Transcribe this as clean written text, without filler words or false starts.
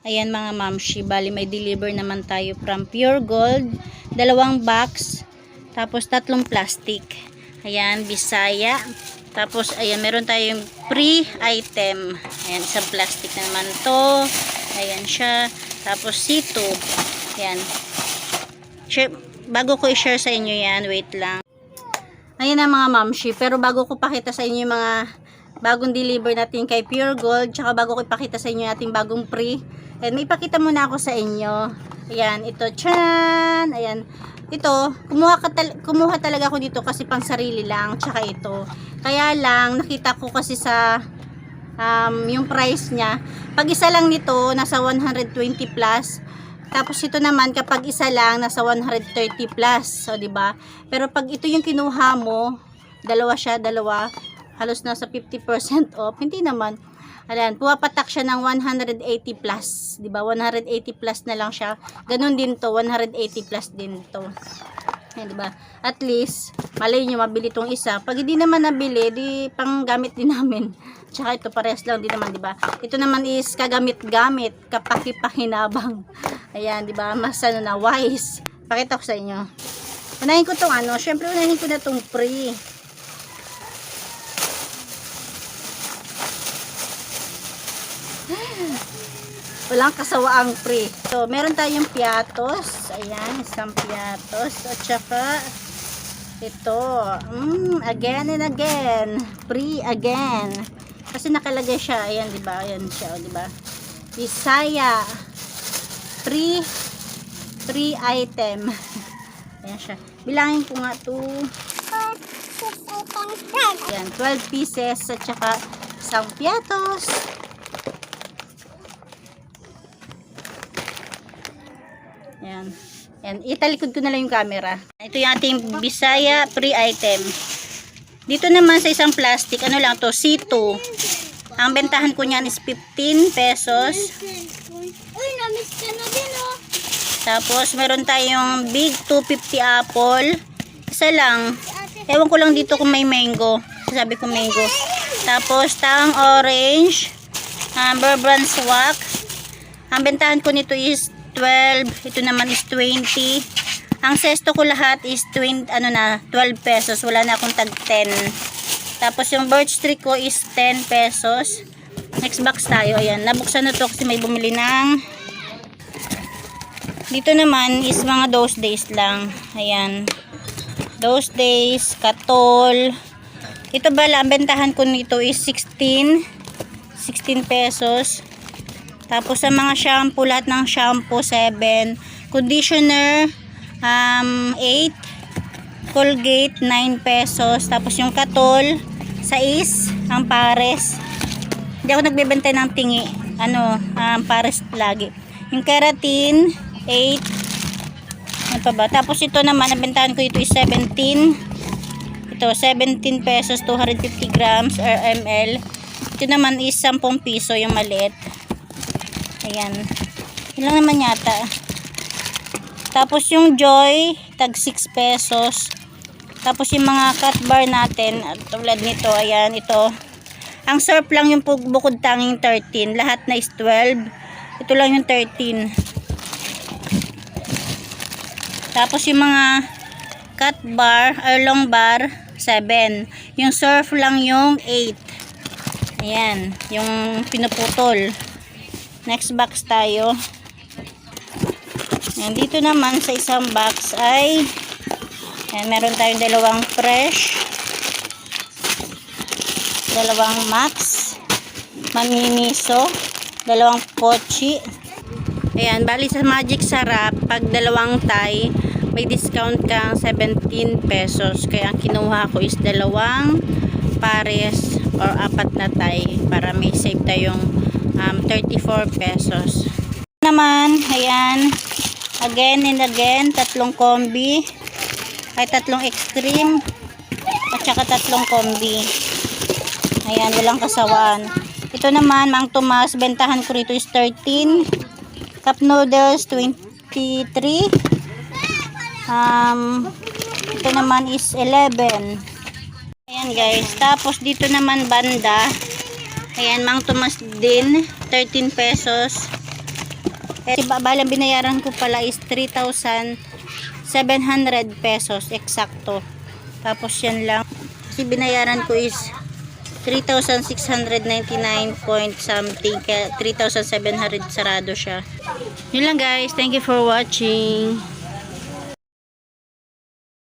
Ayan mga mamshi, bali may deliver naman tayo from Pure Gold, 2 box, tapos 3 plastic. Ayan, Bisaya. Tapos ayan, meron tayong free item. Ayan, isang plastic na naman to. Ayan siya. Tapos C2. Ayan. Bago ko i-share sa inyo yan, wait lang. Ayan na mga mamshi, pero bago ko pakita sa inyo yung mga bagong deliver natin kay Pure Gold, tsaka bago ko ipakita sa inyo natin bagong free, ayan, may ipakita muna ako sa inyo. Ayan, ito, tsan! Ayan, ito, kumuha talaga ako dito kasi pang sarili lang, tsaka ito. Kaya lang, nakita ko kasi sa yung price niya, pag isa lang nito, nasa 120 plus. Tapos ito naman, kapag isa lang, nasa 130 plus. So, diba? Pero pag ito yung kinuha mo, dalawa siya, halos nasa 50% off. Hindi naman. Ayan, pumapatak siya ng 180 plus. Diba? 180 plus na lang siya. Ganun din to, 180 plus din to. Ayan, diba? At least, malay nyo, mabili tong isa. Pag hindi naman nabili, di pang gamit din namin. Tsaka ito, parehas lang din naman, diba? Ito naman is kagamit-gamit, kapaki-pakinabang. Ayan, diba? Mas na, wise. Pakita ko sa inyo. Unahin ko tong syempre unahin ko na tong free. Walang kasawaang free. So, meron tayong piatos. Ayan, isang piatos. At saka, ito. Again and again. Free again. Kasi nakalagay siya. Ayan, diba? Ayan siya, diba? Bisaya. Free item. Ayan siya. Bilangin ko nga to. Ayan, 12 pieces. At saka, isang piatos. Ayan. Ayan. Italikod ko na lang yung camera. Ito yung ating Bisaya free item. Dito naman sa isang plastic, ano lang to, C2. Ang bentahan ko niyan is 15 pesos. Uy, na-miss ka na din, oh. Tapos, meron tayong big 250 apple. Isa lang. Ewan ko lang dito kung may mango. Sabi ko mango. Tapos, tang orange. Bourbon swak. Ang bentahan ko nito is 12. Ito naman is 20. Ang sesto ko lahat is 12 pesos. Wala na akong tag 10. Tapos yung birch tree ko is 10 pesos. Next box tayo. Ayan. Nabuksan na to kasi may bumili ng. Dito naman is mga those days lang. Ayan. Those days. Katol. Ito bala. Ang bentahan ko nito is 16 pesos. Tapos sa mga shampoo, lahat ng shampoo 7, conditioner 8, Colgate 9 pesos. Tapos yung Katol 6, ang Pares. Hindi ako nagbebenta ng tingi. Pares lagi. Yung Keratin 8. Ano pa ba? Tapos ito naman, nabentahan ko ito is 17. Ito 17 pesos, 250 grams or ml. Ito naman is 10 piso yung maliit. Ayan. Yun lang naman yata. Tapos yung Joy, tag 6 pesos. Tapos yung mga cut bar natin, tulad nito, ayan, ito. Ang surf lang yung bukod tanging 13. Lahat na is 12. Ito lang yung 13. Tapos yung mga cut bar, or long bar, 7. Yung surf lang yung 8. Ayan, yung pinuputol. Next box tayo. Ayan, dito naman sa isang box ay ayan, meron tayong 2 fresh, 2 max, mamimiso, 2 pochi. Ayan, bali sa Magic Sarap, pag 2 Thai, may discount kang 17 pesos. Kaya ang kinuha ko is 2 pares or 4 na Thai para may save tayong 34 pesos. Naman, ayan, again and again, 3 combi, ay 3 extreme, at saka 3 combi. Ayan, walang kasawaan. Ito naman, Mang Tomas, bentahan ko rito is 13. Cup noodles, 23. Ito naman is 11. Ayan guys, tapos dito naman banda. Ayan, Mang Tomas din, 13 pesos. Eh, balang binayaran ko pala is 3,700 pesos eksakto. Tapos yan lang. Kasi binayaran ko is 3,699 point something. Kaya 3,700 sarado siya. Yun lang guys. Thank you for watching.